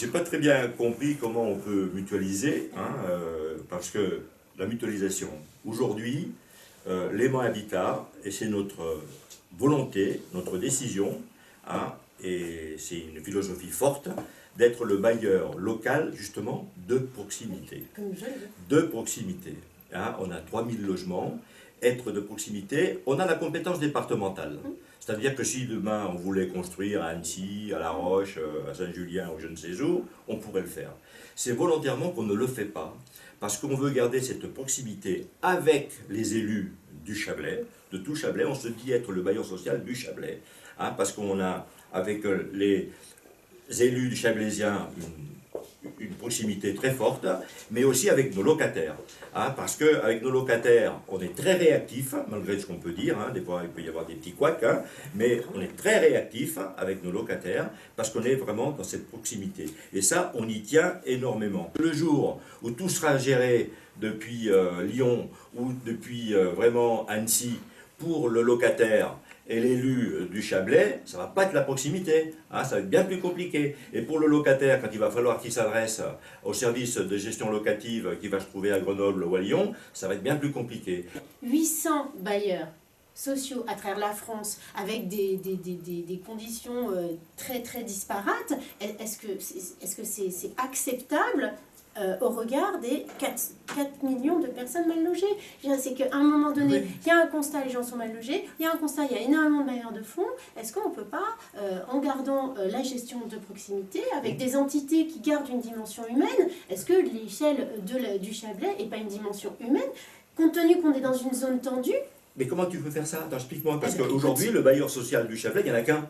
J'ai pas très bien compris comment on peut mutualiser, parce que la mutualisation, aujourd'hui, l'aimant habitat, et c'est notre volonté, notre décision, et c'est une philosophie forte, d'être le bailleur local, justement, de proximité. De proximité. On a 3000 logements, être de proximité, on a la compétence départementale. C'est-à-dire que si demain on voulait construire à Annecy, à La Roche, à Saint-Julien ou je ne sais où, on pourrait le faire. C'est volontairement qu'on ne le fait pas, parce qu'on veut garder cette proximité avec les élus du Chablais, de tout Chablais. On se dit être le bailleur social du Chablais, parce qu'on a, avec les élus du Chablaisien, une proximité très forte, mais aussi avec nos locataires. Parce qu'avec nos locataires, on est très réactif, malgré ce qu'on peut dire, des fois il peut y avoir des petits couacs, mais on est très réactif avec nos locataires, parce qu'on est vraiment dans cette proximité. Et ça, on y tient énormément. Le jour où tout sera géré depuis Lyon, ou depuis vraiment Annecy, pour le locataire et l'élu du Chablais, ça ne va pas être la proximité, ça va être bien plus compliqué. Et pour le locataire, quand il va falloir qu'il s'adresse au service de gestion locative qui va se trouver à Grenoble ou à Lyon, ça va être bien plus compliqué. 800 bailleurs sociaux à travers la France avec des conditions très très disparates, est-ce que c'est acceptable au regard des 4 millions de personnes mal logées? C'est qu'à un moment donné, il y a un constat, les gens sont mal logés, il y a un constat, il y a énormément de bailleurs de fonds. Est-ce qu'on ne peut pas, en gardant la gestion de proximité, avec des entités qui gardent une dimension humaine, est-ce que l'échelle du Chablais n'est pas une dimension humaine, compte tenu qu'on est dans une zone tendue? Mais comment tu peux faire ça? Explique-moi, parce qu'aujourd'hui, le bailleur social du Chablais, il n'y en a qu'un.